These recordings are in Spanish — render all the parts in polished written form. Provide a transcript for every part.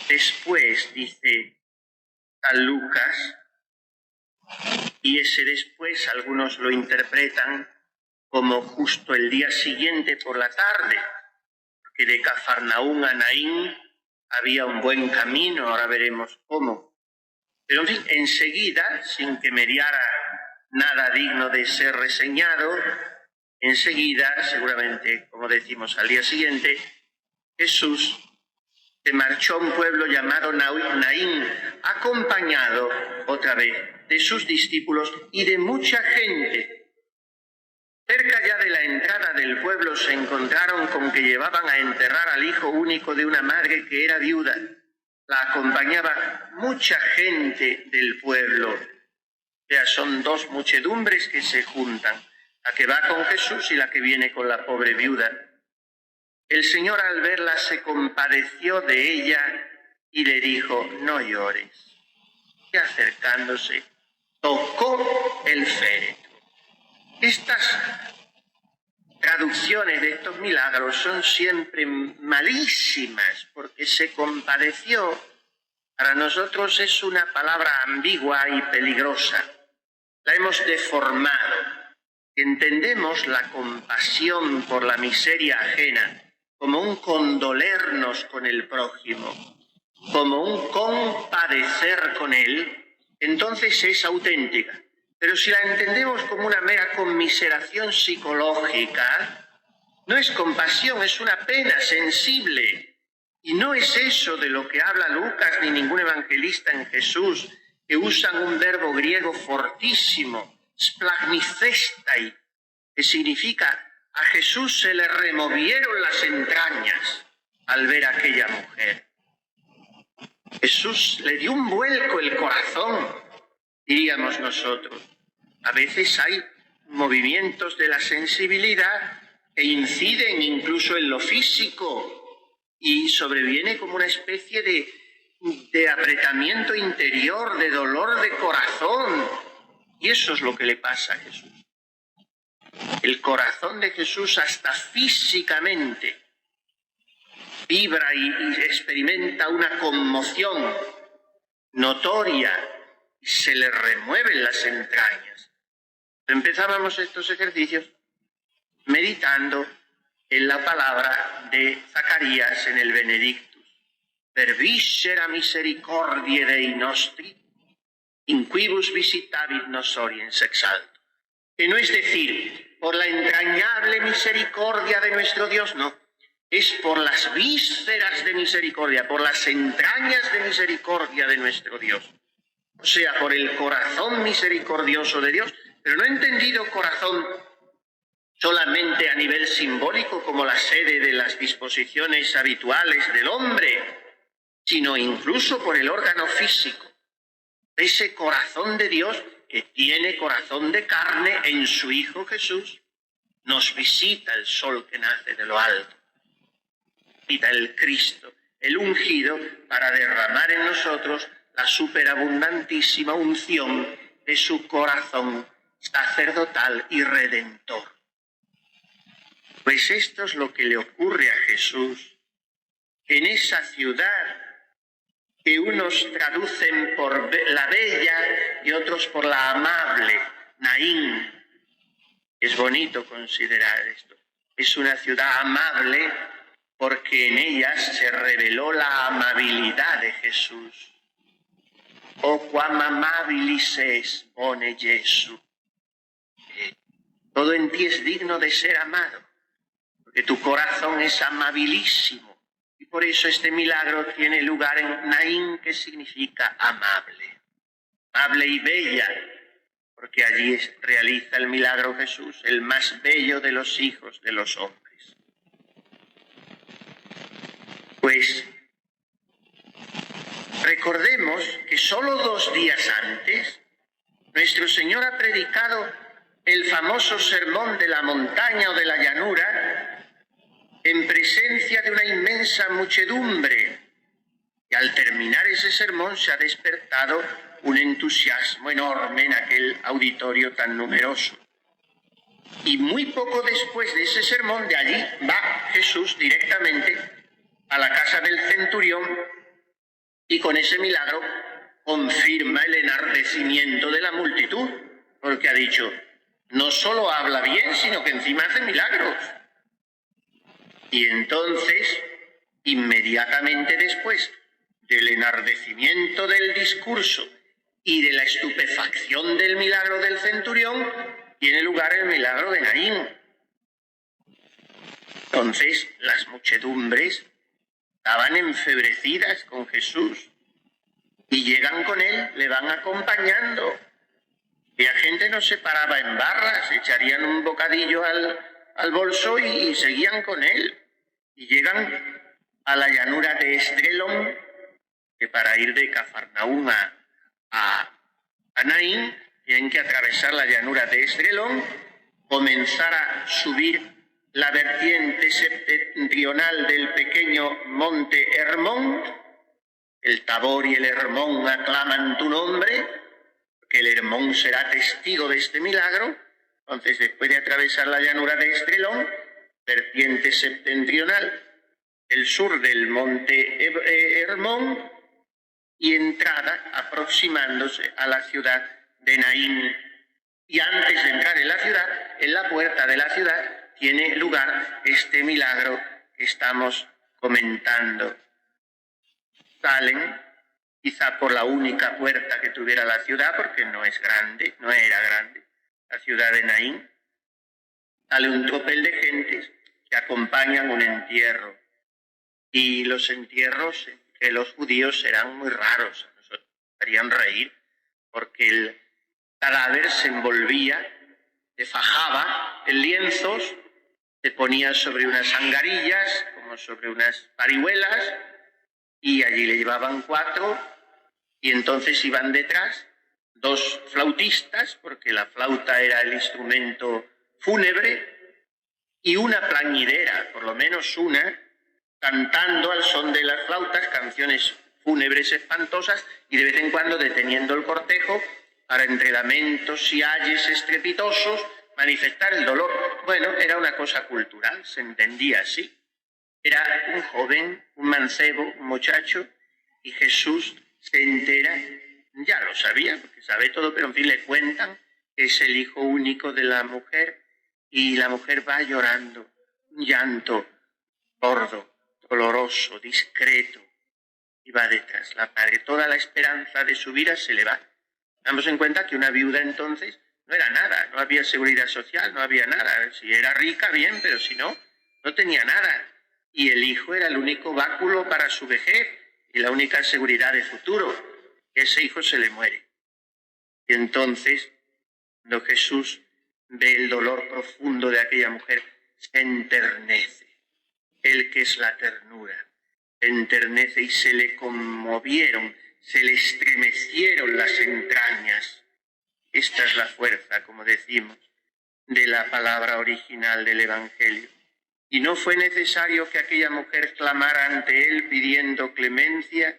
Después, dice San Lucas, y ese después algunos lo interpretan como justo el día siguiente por la tarde, porque de Cafarnaún a Naín había un buen camino, ahora veremos cómo. Pero en fin, enseguida, sin que mediara nada digno de ser reseñado, enseguida, seguramente, como decimos, al día siguiente, Jesús se marchó a un pueblo llamado Naín, acompañado otra vez de sus discípulos y de mucha gente. Cerca ya de la entrada del pueblo se encontraron con que llevaban a enterrar al hijo único de una madre que era viuda. La acompañaba mucha gente del pueblo. O sea, son dos muchedumbres que se juntan, la que va con Jesús y la que viene con la pobre viuda. El Señor al verla se compadeció de ella y le dijo: no llores. Y acercándose, tocó el féretro. Estas traducciones de estos milagros son siempre malísimas, porque se compadeció, para nosotros es una palabra ambigua y peligrosa. La hemos deformado. Entendemos la compasión por la miseria ajena como un condolernos con el prójimo, como un compadecer con él, entonces es auténtica. Pero si la entendemos como una mera conmiseración psicológica, no es compasión, es una pena sensible. Y no es eso de lo que habla Lucas ni ningún evangelista en Jesús, que usan un verbo griego fortísimo, splagnicestai, que significa: a Jesús se le removieron las entrañas al ver a aquella mujer. Jesús le dio un vuelco el corazón, diríamos nosotros. A veces hay movimientos de la sensibilidad que inciden incluso en lo físico y sobreviene como una especie de apretamiento interior, de dolor de corazón. Y eso es lo que le pasa a Jesús. El corazón de Jesús hasta físicamente vibra y experimenta una conmoción notoria y se le remueven las entrañas. Empezábamos estos ejercicios meditando en la palabra de Zacarías en el Benedictus. Per viscera misericordiae Dei nostri, in quibus visitavit nos oriens exalto. Que no es decir, por la entrañable misericordia de nuestro Dios, no. Es por las vísceras de misericordia, por las entrañas de misericordia de nuestro Dios. O sea, por el corazón misericordioso de Dios, pero no entendido corazón solamente a nivel simbólico como la sede de las disposiciones habituales del hombre, sino incluso por el órgano físico. Ese corazón de Dios que tiene corazón de carne en su Hijo Jesús, nos visita el sol que nace de lo alto, visita el Cristo, el ungido, para derramar en nosotros la superabundantísima unción de su corazón sacerdotal y redentor. Pues esto es lo que le ocurre a Jesús en esa ciudad que unos traducen por la bella y otros por la amable, Naín. Es bonito considerar esto. Es una ciudad amable porque en ella se reveló la amabilidad de Jesús. O quam amabilis es, bone Jesús. Todo en ti es digno de ser amado, porque tu corazón es amabilísimo. Y por eso este milagro tiene lugar en Naín, que significa amable. Amable y bella, porque allí realiza el milagro Jesús, el más bello de los hijos de los hombres. Pues recordemos que solo 2 días antes, nuestro Señor ha predicado el famoso sermón de la montaña o de la llanura, en presencia de una inmensa muchedumbre. Y al terminar ese sermón se ha despertado un entusiasmo enorme en aquel auditorio tan numeroso. Y muy poco después de ese sermón, de allí va Jesús directamente a la casa del centurión Y con ese milagro confirma el enardecimiento de la multitud, porque ha dicho, no solo habla bien, sino que encima hace milagros. Y entonces, inmediatamente después del enardecimiento del discurso y de la estupefacción del milagro del centurión, tiene lugar el milagro de Naín. Entonces, las muchedumbres estaban enfebrecidas con Jesús y llegan con él, le van acompañando. Y la gente no se paraba en barras, echarían un bocadillo al bolso y seguían con él. Y llegan a la llanura de Esdrelón, que para ir de Cafarnaúm a Naín tienen que atravesar la llanura de Esdrelón, comenzar a subir la vertiente septentrional del pequeño monte Hermón. El Tabor y el Hermón aclaman tu nombre, que el Hermón será testigo de este milagro. Entonces, después de atravesar la llanura de Esdrelón, vertiente septentrional, el sur del monte Hermón, y entrada aproximándose a la ciudad de Naín. Y antes de entrar en la ciudad, en la puerta de la ciudad, tiene lugar este milagro que estamos comentando. Salen, quizá por la única puerta que tuviera la ciudad, porque no es grande, no era grande, la ciudad de Naín. Sale un tropel de gentes que acompañan un entierro. Y los entierros entre los judíos serán muy raros. A nosotros nos harían reír, porque el cadáver se envolvía, se fajaba en lienzos, se ponía sobre unas angarillas, como sobre unas parihuelas, y allí le llevaban 4, y entonces iban detrás 2 flautistas, porque la flauta era el instrumento fúnebre, y una plañidera, por lo menos una, cantando al son de las flautas canciones fúnebres espantosas y de vez en cuando deteniendo el cortejo para, entre lamentos y ayes estrepitosos, manifestar el dolor. Bueno, era una cosa cultural, se entendía así. Era un joven, un mancebo, un muchacho, y Jesús se entera, ya lo sabía, porque sabe todo, pero en fin le cuentan que es el hijo único de la mujer, y la mujer va llorando, un llanto gordo, doloroso, discreto, y va detrás. La madre, toda la esperanza de su vida se le va. Damos en cuenta que una viuda entonces no era nada, no había seguridad social, no había nada. Si era rica, bien, pero si no, no tenía nada. Y el hijo era el único báculo para su vejez y la única seguridad de futuro. Ese hijo se le muere. Y entonces, cuando Jesús ve el dolor profundo de aquella mujer, se enternece. Él, que es la ternura, se enternece y se le conmovieron, se le estremecieron las entrañas. Esta es la fuerza, como decimos, de la palabra original del Evangelio. Y no fue necesario que aquella mujer clamara ante él pidiendo clemencia,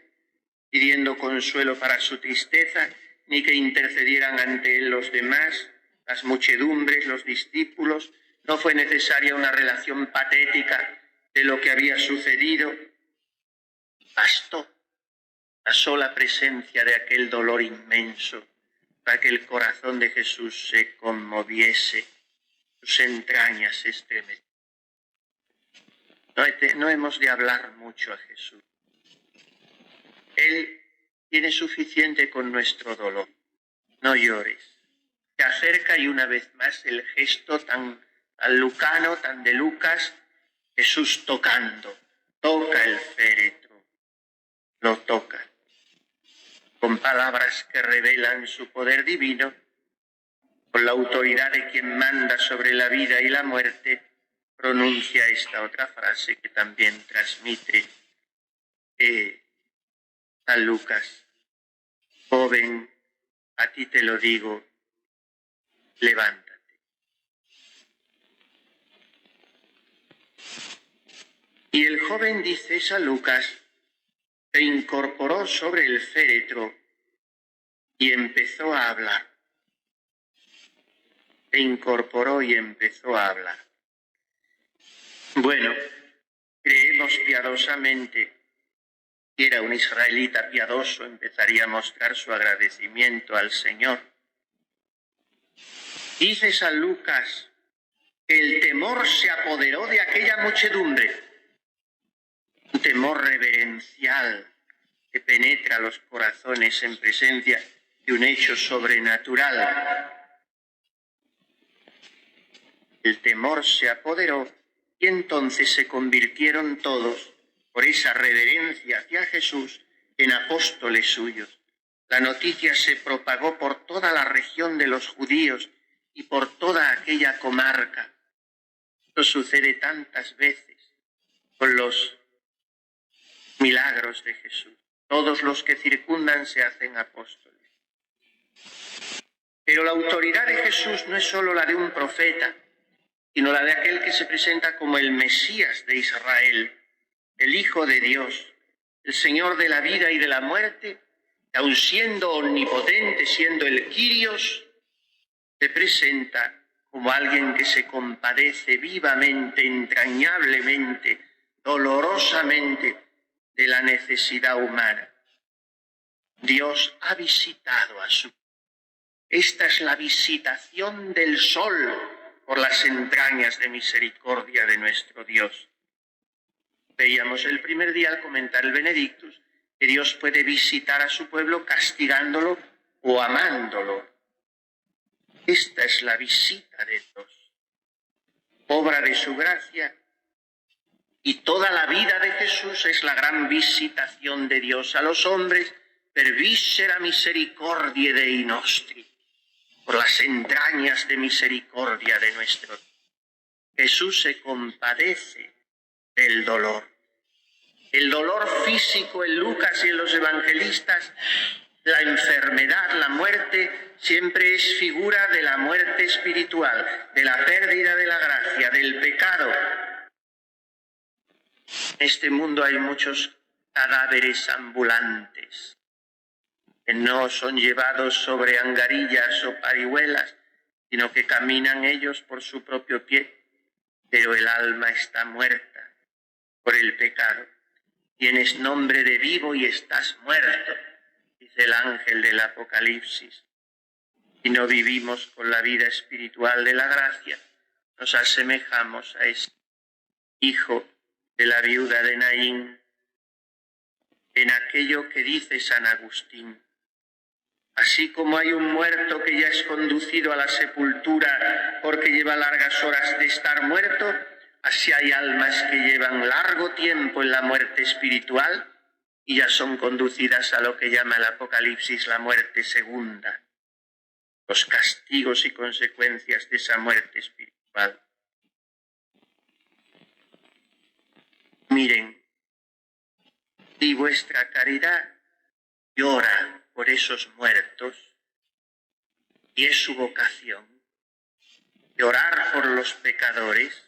pidiendo consuelo para su tristeza, ni que intercedieran ante él los demás, las muchedumbres, los discípulos. No fue necesaria una relación patética de lo que había sucedido. Bastó la sola presencia de aquel dolor inmenso para que el corazón de Jesús se conmoviese, sus entrañas se estremeciesen. No hemos de hablar mucho a Jesús. Él tiene suficiente con nuestro dolor. No llores. Se acerca y una vez más el gesto tan lucano, tan de Lucas, Jesús tocando, toca el féretro, lo toca, con palabras que revelan su poder divino, con la autoridad de quien manda sobre la vida y la muerte, pronuncia esta otra frase que también transmite San Lucas: joven, a ti te lo digo, levántate. Y el joven, dice San Lucas, se incorporó sobre el féretro y empezó a hablar. Se incorporó y empezó a hablar. Bueno, creemos piadosamente Si era un israelita piadoso, empezaría a mostrar su agradecimiento al Señor. Dice San Lucas que el temor se apoderó de aquella muchedumbre, un temor reverencial que penetra los corazones en presencia de un hecho sobrenatural. El temor se apoderó y entonces se convirtieron todos, por esa reverencia hacia Jesús, en apóstoles suyos. La noticia se propagó por toda la región de los judíos y por toda aquella comarca. Esto sucede tantas veces con los milagros de Jesús. Todos los que circundan se hacen apóstoles. Pero la autoridad de Jesús no es solo la de un profeta, sino la de aquel que se presenta como el Mesías de Israel, el Hijo de Dios, el Señor de la vida y de la muerte, que aun siendo omnipotente, siendo el Kyrios, se presenta como alguien que se compadece vivamente, entrañablemente, dolorosamente de la necesidad humana. Dios ha visitado a su... Esta es la visitación del sol por las entrañas de misericordia de nuestro Dios. Veíamos el primer día al comentar el Benedictus que Dios puede visitar a su pueblo castigándolo o amándolo. Esta es la visita de Dios, obra de su gracia, y toda la vida de Jesús es la gran visitación de Dios a los hombres per viscera misericordiae Dei nostri, por las entrañas de misericordia de nuestro Dios. Jesús se compadece del dolor. El dolor físico en Lucas y en los evangelistas, la enfermedad, la muerte, siempre es figura de la muerte espiritual, de la pérdida de la gracia, del pecado. En este mundo hay muchos cadáveres ambulantes que no son llevados sobre angarillas o parihuelas, sino que caminan ellos por su propio pie, pero el alma está muerta por el pecado. Tienes nombre de vivo y estás muerto, dice el ángel del Apocalipsis. Si no vivimos con la vida espiritual de la gracia, nos asemejamos a ese hijo de la viuda de Naín, en aquello que dice San Agustín. Así como hay un muerto que ya es conducido a la sepultura porque lleva largas horas de estar muerto, así hay almas que llevan largo tiempo en la muerte espiritual y ya son conducidas a lo que llama el Apocalipsis la muerte segunda, los castigos y consecuencias de esa muerte espiritual. Miren, si vuestra caridad llora por esos muertos, y es su vocación, llorar por los pecadores,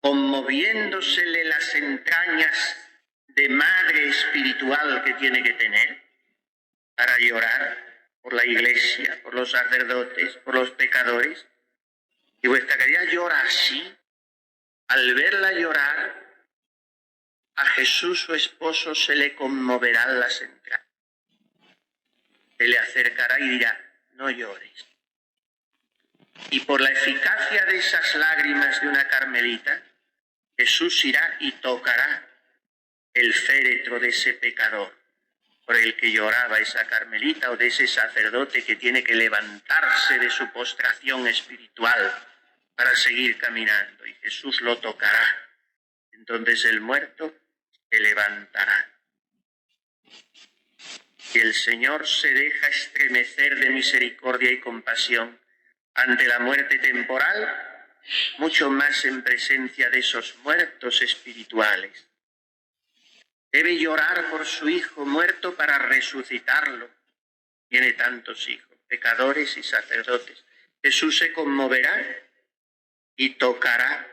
conmoviéndosele las entrañas de madre espiritual que tiene que tener, para llorar por la Iglesia, por los sacerdotes, por los pecadores, y vuestra caridad llora así, al verla llorar, a Jesús su esposo se le conmoverán las entrañas. Se le acercará y dirá, no llores. Y por la eficacia de esas lágrimas de una carmelita, Jesús irá y tocará el féretro de ese pecador por el que lloraba esa carmelita, o de ese sacerdote que tiene que levantarse de su postración espiritual para seguir caminando. Y Jesús lo tocará. Entonces el muerto se levantará. Y el Señor se deja estremecer de misericordia y compasión ante la muerte temporal, mucho más en presencia de esos muertos espirituales. Debe llorar por su hijo muerto para resucitarlo. Tiene tantos hijos, pecadores y sacerdotes. Jesús se conmoverá y tocará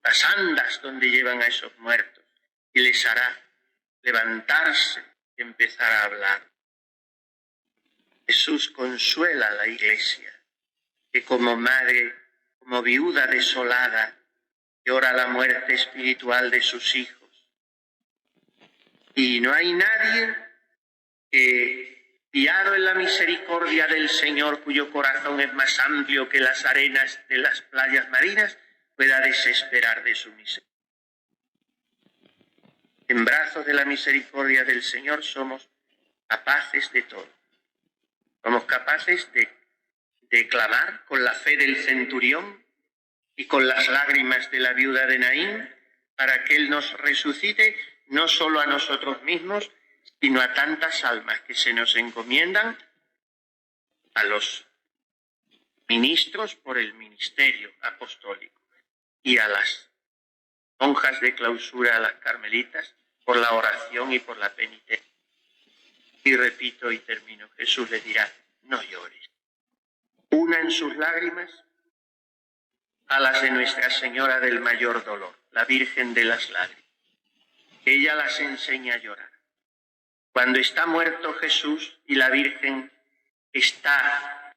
las andas donde llevan a esos muertos, y les hará levantarse y empezar a hablar. Jesús consuela a la Iglesia, que como madre, como viuda desolada, llora la muerte espiritual de sus hijos, Y no hay nadie que, fiado en la misericordia del Señor, cuyo corazón es más amplio que las arenas de las playas marinas, pueda desesperar de su misericordia. En brazos de la misericordia del Señor somos capaces de todo. Somos capaces de clamar con la fe del centurión y con las lágrimas de la viuda de Naín para que Él nos resucite, no solo a nosotros mismos, sino a tantas almas que se nos encomiendan, a los ministros por el ministerio apostólico y a las monjas de clausura, a las carmelitas, por la oración y por la penitencia. Y repito y termino, Jesús le dirá, no llores. Una en sus lágrimas a las de Nuestra Señora del Mayor Dolor, la Virgen de las Lágrimas. Ella las enseña a llorar. Cuando está muerto Jesús y la Virgen está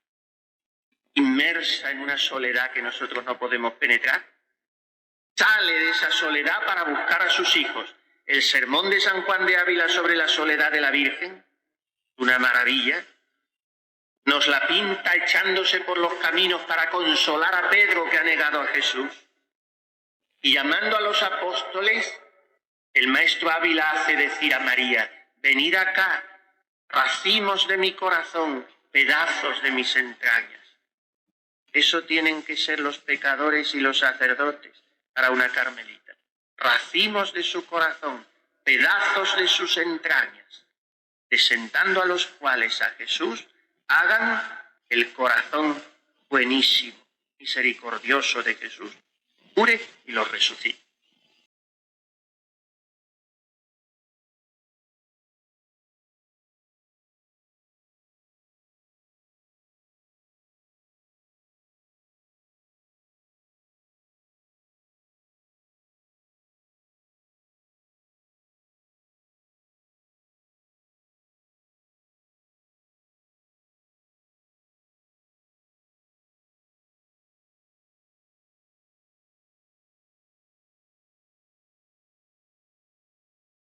inmersa en una soledad que nosotros no podemos penetrar, sale de esa soledad para buscar a sus hijos. El sermón de San Juan de Ávila sobre la soledad de la Virgen, una maravilla, nos la pinta echándose por los caminos para consolar a Pedro que ha negado a Jesús. Y llamando a los apóstoles, el maestro Ávila hace decir a María, venid acá, racimos de mi corazón, pedazos de mis entrañas. Eso tienen que ser los pecadores y los sacerdotes para una carmelita. Racimos de su corazón, pedazos de sus entrañas, presentando a los cuales a Jesús hagan el corazón buenísimo, misericordioso de Jesús, cure y los resucite.